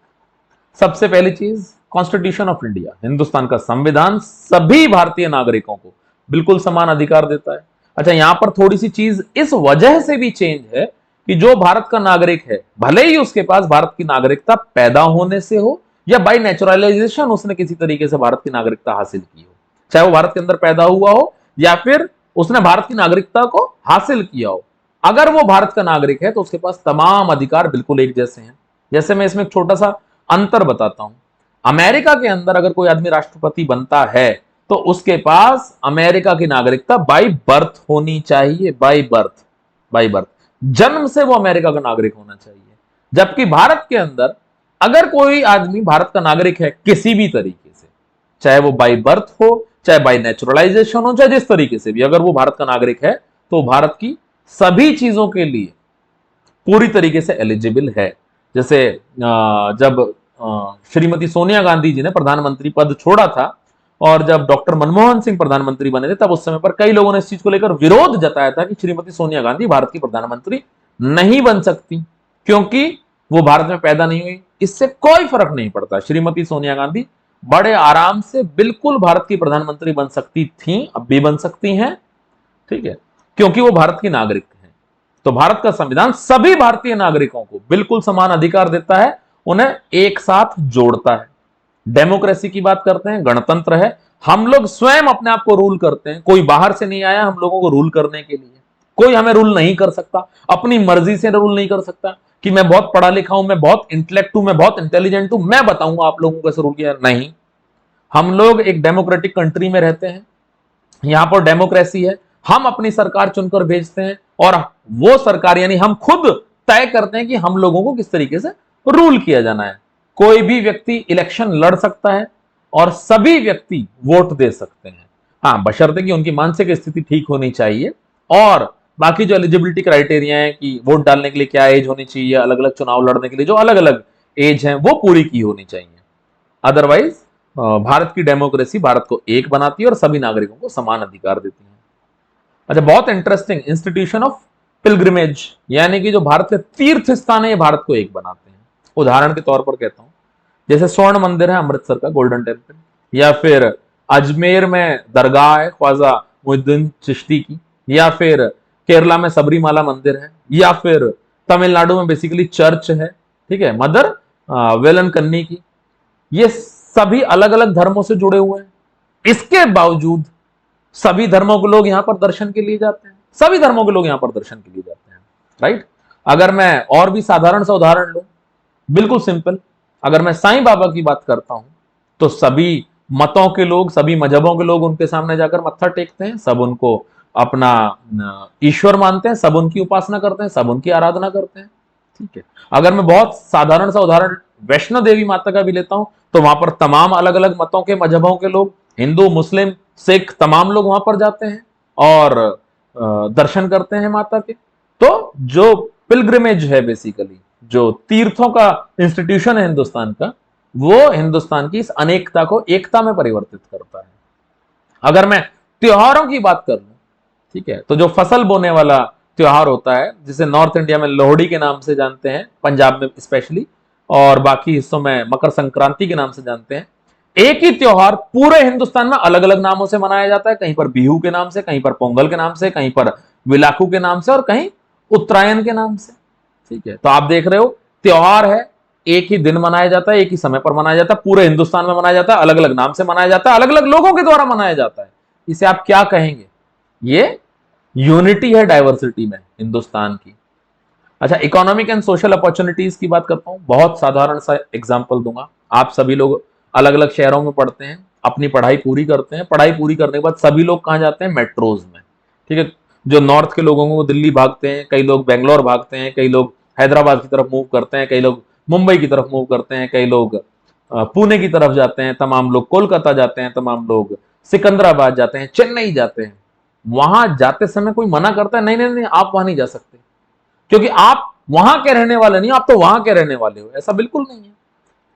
सबसे पहली चीज कॉन्स्टिट्यूशन ऑफ इंडिया, हिंदुस्तान का संविधान सभी भारतीय नागरिकों को बिल्कुल समान अधिकार देता है। अच्छा, यहां पर थोड़ी सी चीज इस वजह से भी चेंज है कि जो भारत का नागरिक है, भले ही उसके पास भारत की नागरिकता पैदा होने से हो या बाय नेचुरलाइजेशन उसने किसी तरीके से भारत की नागरिकता हासिल की हो, चाहे वो भारत के अंदर पैदा हुआ हो या फिर उसने भारत की नागरिकता को हासिल किया हो, अगर वो भारत का नागरिक है तो उसके पास तमाम अधिकार बिल्कुल एक जैसे हैं। जैसे मैं इसमें एक छोटा सा अंतर बताता हूं, अमेरिका के अंदर अगर कोई आदमी राष्ट्रपति बनता है तो उसके पास अमेरिका की नागरिकता बाय बर्थ होनी चाहिए, बाय बर्थ, बाय बर्थ, जन्म से वो अमेरिका का नागरिक होना चाहिए। जबकि भारत के अंदर अगर कोई आदमी भारत का नागरिक है किसी भी तरीके से, चाहे वो बाय बर्थ हो, चाहे बाय नेचुरलाइजेशन हो, चाहे जिस तरीके से भी, अगर वो भारत का नागरिक है तो भारत की सभी चीजों के लिए पूरी तरीके से एलिजिबल है। जैसे जब श्रीमती सोनिया गांधी जी ने प्रधानमंत्री पद छोड़ा था और जब डॉक्टर मनमोहन सिंह प्रधानमंत्री बने थे, तब उस समय पर कई लोगों ने इस चीज को लेकर विरोध जताया था कि श्रीमती सोनिया गांधी भारत की प्रधानमंत्री नहीं बन सकती, क्योंकि वो भारत में पैदा नहीं हुई। इससे कोई फर्क नहीं पड़ता, श्रीमती सोनिया गांधी बड़े आराम से बिल्कुल भारत की प्रधानमंत्री बन सकती थी, अब भी बन सकती हैं। ठीक है, क्योंकि वो भारत की नागरिक है। तो भारत का संविधान सभी भारतीय नागरिकों को बिल्कुल समान अधिकार देता है, उन्हें एक साथ जोड़ता है। डेमोक्रेसी की बात करते हैं, गणतंत्र है, हम लोग स्वयं अपने आप को रूल करते हैं, कोई बाहर से नहीं आया हम लोगों को रूल करने के लिए, कोई हमें रूल नहीं कर सकता, अपनी मर्जी से रूल नहीं कर सकता कि मैं बहुत पढ़ा लिखा हूं, मैं बहुत इंटेलेक्ट हूं, मैं बहुत इंटेलिजेंट हूं, मैं बताऊंगा आप लोगों को कैसे रूल किया। नहीं, हम लोग एक डेमोक्रेटिक कंट्री में रहते हैं, यहां पर डेमोक्रेसी है, हम अपनी सरकार चुनकर भेजते हैं और वो सरकार यानी हम खुद तय करते हैं कि हम लोगों को किस तरीके से रूल किया जाना है। कोई भी व्यक्ति इलेक्शन लड़ सकता है और सभी व्यक्ति वोट दे सकते हैं, हाँ, बशर्ते कि उनकी मानसिक स्थिति ठीक होनी चाहिए और बाकी जो एलिजिबिलिटी क्राइटेरिया है कि वोट डालने के लिए क्या एज होनी चाहिए, अलग अलग चुनाव लड़ने के लिए जो अलग अलग एज है वो पूरी की होनी चाहिए। अदरवाइज भारत की डेमोक्रेसी भारत को एक बनाती है और सभी नागरिकों को समान अधिकार देती है। अच्छा, बहुत इंटरेस्टिंग, इंस्टीट्यूशन ऑफ पिलग्रिमेज, यानी कि जो भारत के तीर्थ स्थान है ये भारत को एक बनाते हैं। उदाहरण के तौर पर कहता हूं, जैसे स्वर्ण मंदिर है अमृतसर का गोल्डन टेम्पल, या फिर अजमेर में दरगाह है ख्वाजा मुइनुद्दीन चिश्ती की, या फिर केरला में सबरीमाला मंदिर है, या फिर तमिलनाडु में बेसिकली चर्च है, ठीक है, मदर वेलनकन्नी की। ये सभी अलग अलग धर्मों से जुड़े हुए हैं, इसके बावजूद सभी धर्मों के लोग यहां पर दर्शन के लिए जाते हैं, सभी धर्मों के लोग यहां पर दर्शन के लिए जाते हैं। राइट, अगर मैं और भी साधारण सा उदाहरण लूं, बिल्कुल सिंपल, अगर मैं साईं बाबा की बात करता हूं तो सभी मतों के लोग, सभी मजहबों के लोग उनके सामने जाकर मत्था टेकते हैं, सब उनको अपना ईश्वर मानते हैं, सब उनकी उपासना करते हैं, सब उनकी आराधना करते हैं। ठीक है, अगर मैं बहुत साधारण सा उदाहरण वैष्णो देवी माता का भी लेता हूं तो वहां पर तमाम अलग अलग मतों के, मजहबों के लोग, हिंदू, मुस्लिम, सिख, तमाम लोग वहां पर जाते हैं और दर्शन करते हैं माता के। तो जो पिलग्रिमेज है, बेसिकली जो तीर्थों का इंस्टीट्यूशन है हिंदुस्तान का, वो हिंदुस्तान की इस अनेकता को एकता में परिवर्तित करता है। अगर मैं त्योहारों की बात कर लूं, ठीक है, तो जो फसल बोने वाला त्योहार होता है, जिसे नॉर्थ इंडिया में लोहड़ी के नाम से जानते हैं, पंजाब में स्पेशली, और बाकी हिस्सों में मकर संक्रांति के नाम से जानते हैं। एक ही त्योहार पूरे हिंदुस्तान में अलग अलग नामों से मनाया जाता है, कहीं पर बिहू के नाम से, कहीं पर पोंगल के नाम से, कहीं पर विलाखू के नाम से, और कहीं उत्तरायण के नाम से। ठीक है, तो आप देख रहे हो, त्योहार है, एक ही दिन मनाया जाता है, एक ही समय पर मनाया जाता है, पूरे हिंदुस्तान में मनाया जाता है, अलग अलग नाम से मनाया जाता है, अलग अलग लोगों के द्वारा मनाया जाता है। इसे आप क्या कहेंगे? ये यूनिटी है डाइवर्सिटी में हिंदुस्तान की। अच्छा, इकोनॉमिक एंड सोशल अपॉर्चुनिटीज की बात करता हूं, बहुत साधारण सा एग्जांपल दूंगा। आप सभी लोग अलग अलग शहरों में पढ़ते हैं, अपनी पढ़ाई पूरी करते हैं, पढ़ाई पूरी करने के बाद सभी लोग कहां जाते हैं? मेट्रोज में। ठीक है, जो नॉर्थ के लोगों को दिल्ली भागते हैं, कई लोग बेंगलोर भागते हैं, कई लोग हैदराबाद की तरफ मूव करते हैं, कई लोग मुंबई की तरफ मूव करते हैं, कई लोग पुणे की तरफ जाते हैं, तमाम लोग कोलकाता जाते हैं, तमाम लोग सिकंदराबाद जाते हैं, चेन्नई जाते हैं। वहां जाते समय कोई मना करता है? नहीं नहीं नहीं, आप वहां नहीं जा सकते, क्योंकि आप वहां के रहने वाले नहीं, आप तो वहां के रहने वाले हो। ऐसा बिल्कुल नहीं है।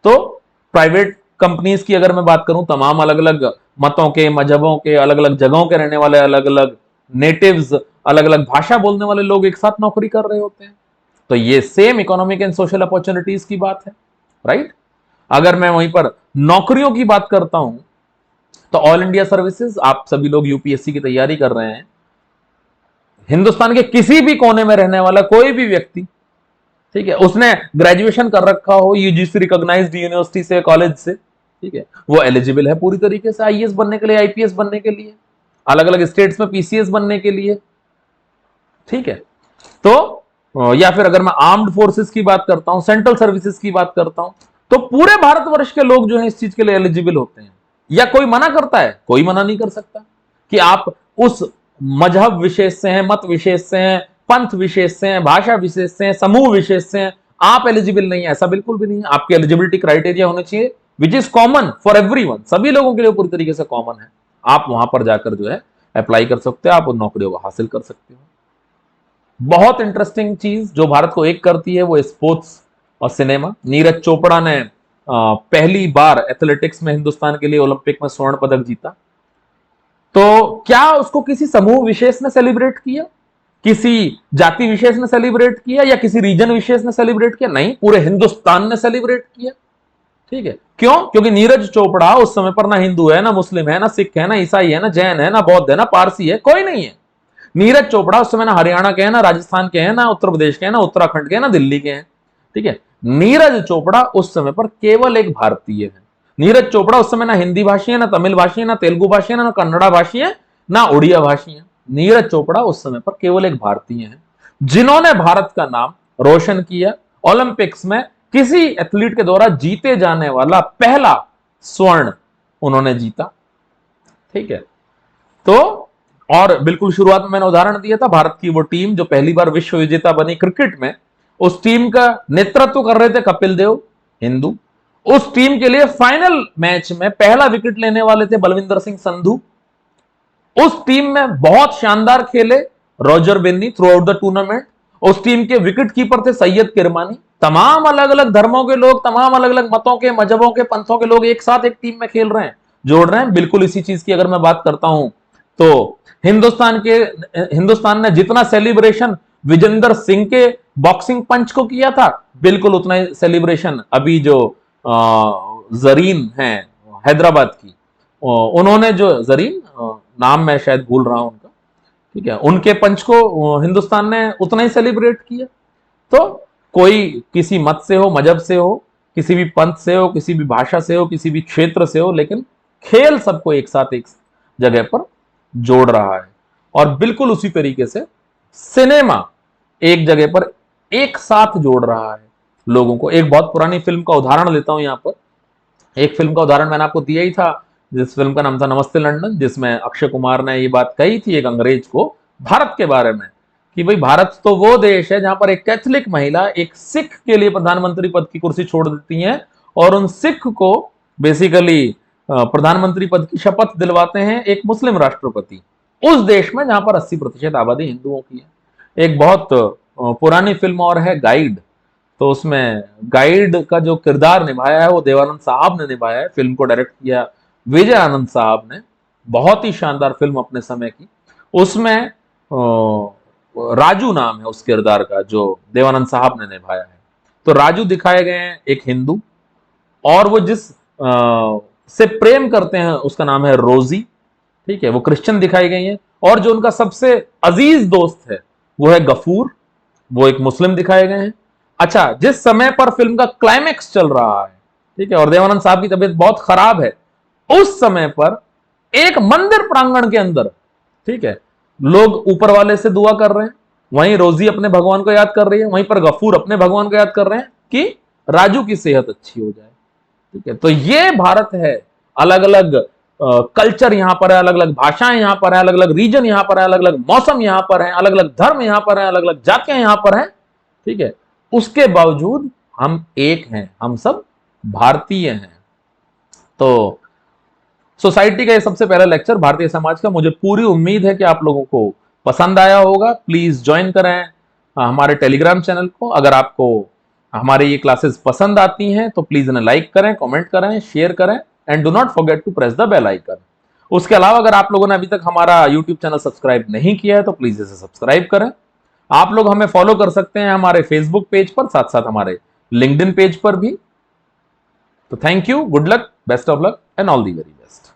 तो प्राइवेट कंपनीज की अगर मैं बात करूं, तमाम अलग अलग मतों के, मजहबों के, अलग अलग जगहों के रहने वाले, अलग अलग नेटिव्स, अलग अलग भाषा बोलने वाले लोग एक साथ नौकरी कर रहे होते हैं। तो ये same economic and social opportunities की बात है, राइट। अगर मैं वहीं पर नौकरियों की बात करता हूं, तो ऑल इंडिया सर्विसेज, आप सभी लोग यूपीएससी की तैयारी कर रहे हैं, हिंदुस्तान के किसी भी कोने में रहने वाला कोई भी व्यक्ति, ठीक है, उसने ग्रेजुएशन कर रखा हो यूजीसी रिकॉग्नाइज्ड यूनिवर्सिटी से, कॉलेज से, ठीक है, वो एलिजिबल है पूरी तरीके से आईएएस बनने के लिए, आईपीएस बनने के लिए, अलग अलग स्टेट्स में पीसीएस बनने के लिए। ठीक है, तो या फिर अगर मैं आर्म्ड फोर्सेस की बात करता हूं, सेंट्रल सर्विसेज की बात करता हूं, तो पूरे भारतवर्ष के लोग जो है इस चीज के लिए एलिजिबल होते हैं। या कोई मना करता है? कोई मना नहीं कर सकता कि आप उस मजहब विशेष से हैं, मत विशेष से हैं, पंथ विशेष से हैं, भाषा विशेष से हैं, समूह विशेष से हैं, आप एलिजिबल नहीं है। ऐसा बिल्कुल भी नहीं है। आपकी एलिजिबिलिटी क्राइटेरिया होने चाहिए which is common for everyone, सभी लोगों के लिए पूरी तरीके से कॉमन है। आप वहां पर जाकर जो है अप्लाई कर सकते हो, आप उन नौकरियों को हासिल कर सकते हो। बहुत इंटरेस्टिंग चीज जो भारत को एक करती है वो स्पोर्ट्स और सिनेमा। नीरज चोपड़ा ने पहली बार एथलेटिक्स में हिंदुस्तान के लिए ओलंपिक में स्वर्ण पदक जीता। तो क्या उसको किसी समूह विशेष ने सेलिब्रेट किया, किसी जाति विशेष ने सेलिब्रेट किया, या किसी रीजन विशेष ने सेलिब्रेट किया? नहीं, पूरे हिंदुस्तान ने सेलिब्रेट किया। ठीक है, क्यों? क्योंकि नीरज चोपड़ा उस समय पर ना हिंदू है, ना मुस्लिम है, ना सिख है, ना ईसाई है, ना जैन है, ना बौद्ध है, ना पारसी है, कोई नहीं है। नीरज चोपड़ा उस समय ना हरियाणा के हैं, ना राजस्थान के हैं, ना उत्तर प्रदेश के हैं, ना उत्तराखंड के हैं, ना दिल्ली के हैं। ठीक है, नीरज चोपड़ा उस समय पर केवल एक भारतीय है। नीरज चोपड़ा उस समय ना हिंदी भाषी है, ना तमिल भाषी है, ना तेलुगु भाषी है, ना कन्नड़ा भाषी है, ना उड़िया भाषी है। नीरज चोपड़ा उस समय पर केवल एक भारतीय है, जिन्होंने भारत का नाम रोशन किया। ओलंपिक्स में किसी एथलीट के द्वारा जीते जाने वाला पहला स्वर्ण उन्होंने जीता। ठीक है, तो और बिल्कुल शुरुआत में मैंने उदाहरण दिया था, भारत की वो टीम जो पहली बार विश्व विजेता बनी क्रिकेट में, उस टीम का नेतृत्व कर रहे थे कपिल देव, हिंदू। उस टीम के लिए फाइनल मैच में पहला विकेट लेने वाले थे बलविंदर सिंह संधू। उस टीम में बहुत शानदार खेले Roger Binny throughout the tournament. उस टीम के विकेट कीपर थे सैयद किरमानी। तमाम अलग अलग धर्मों के लोग, तमाम अलग अलग मतों के, मजहबों के, पंथों के लोग एक साथ एक टीम में खेल रहे हैं, जोड़ रहे हैं। बिल्कुल इसी चीज की अगर मैं बात करता हूं तो हिंदुस्तान ने जितना सेलिब्रेशन विजेंदर सिंह के बॉक्सिंग पंच को किया था, बिल्कुल उतना ही सेलिब्रेशन अभी जो जरीन है हैदराबाद की, उन्होंने जो जरीन, नाम मैं शायद भूल रहा हूं उनका, ठीक है, उनके पंच को हिंदुस्तान ने उतना ही सेलिब्रेट किया। तो कोई किसी मत से हो, मजहब से हो, किसी भी पंथ से हो, किसी भी भाषा से हो, किसी भी क्षेत्र से हो, लेकिन खेल सबको एक साथ एक जगह पर जोड़ रहा है। और बिल्कुल उसी तरीके से सिनेमा एक जगह पर एक साथ जोड़ रहा है लोगों को। एक बहुत पुरानी फिल्म का उदाहरण लेता हूं यहां पर। एक फिल्म का उदाहरण मैंने आपको दिया ही था, जिस फिल्म का नाम था नमस्ते लंदन, जिसमें अक्षय कुमार ने ये बात कही थी एक अंग्रेज को भारत के बारे में कि भाई भारत तो वो देश है जहां पर एक कैथोलिक महिला एक सिख के लिए प्रधानमंत्री पद की कुर्सी छोड़ देती है और उन सिख को बेसिकली प्रधानमंत्री पद की शपथ दिलवाते हैं एक मुस्लिम राष्ट्रपति, उस देश में जहां पर 80% आबादी हिंदुओं की है। एक बहुत पुरानी फिल्म और है गाइड, तो उसमें गाइड का जो किरदार निभाया है वो देवानंद साहब ने निभाया है। फिल्म को डायरेक्ट किया विजय आनंद साहब ने, बहुत ही शानदार फिल्म अपने समय की। उसमें राजू नाम है उस किरदार का जो देवानंद साहब ने निभाया है। तो राजू दिखाए गए हैं एक हिंदू, और वो जिस से प्रेम करते हैं उसका नाम है रोजी, ठीक है, वो क्रिश्चियन दिखाई गई है। और जो उनका सबसे अजीज दोस्त है वो है गफूर, वो एक मुस्लिम दिखाए गए हैं। अच्छा, जिस समय पर फिल्म का क्लाइमेक्स चल रहा है, ठीक है, और देवानंद साहब की तबीयत बहुत खराब है, उस समय पर एक मंदिर प्रांगण के अंदर, ठीक है, लोग ऊपर वाले से दुआ कर रहे हैं, वहीं रोजी अपने भगवान को याद कर रही है, वहीं पर गफूर अपने भगवान को याद कर रहे हैं कि राजू की सेहत अच्छी हो जाए। ठीक है, तो ये भारत है। अलग अलग कल्चर यहां पर है, अलग अलग भाषाएं यहां पर है, अलग अलग रीजन यहां पर है, अलग अलग मौसम यहां पर है, अलग अलग धर्म यहां पर है, अलग अलग जातियां यहां पर हैं। ठीक है, उसके बावजूद हम एक हैं, हम सब भारतीय हैं। तो सोसाइटी का ये सबसे पहला लेक्चर भारतीय समाज का, मुझे पूरी उम्मीद है कि आप लोगों को पसंद आया होगा। प्लीज ज्वाइन करें हमारे टेलीग्राम चैनल को। अगर आपको हमारे ये क्लासेस पसंद आती हैं तो प्लीज इन्हें लाइक करें, कमेंट करें, शेयर करें, and do not forget to press the bell icon. उसके अलावा अगर आप लोगों ने अभी तक हमारा यूट्यूब चैनल सब्सक्राइब नहीं किया है तो प्लीज इसे सब्सक्राइब करें। आप लोग हमें फॉलो कर सकते हैं हमारे फेसबुक पेज पर, साथ साथ हमारे लिंक्डइन पेज पर भी। तो thank you, good luck, best of luck and all the very best.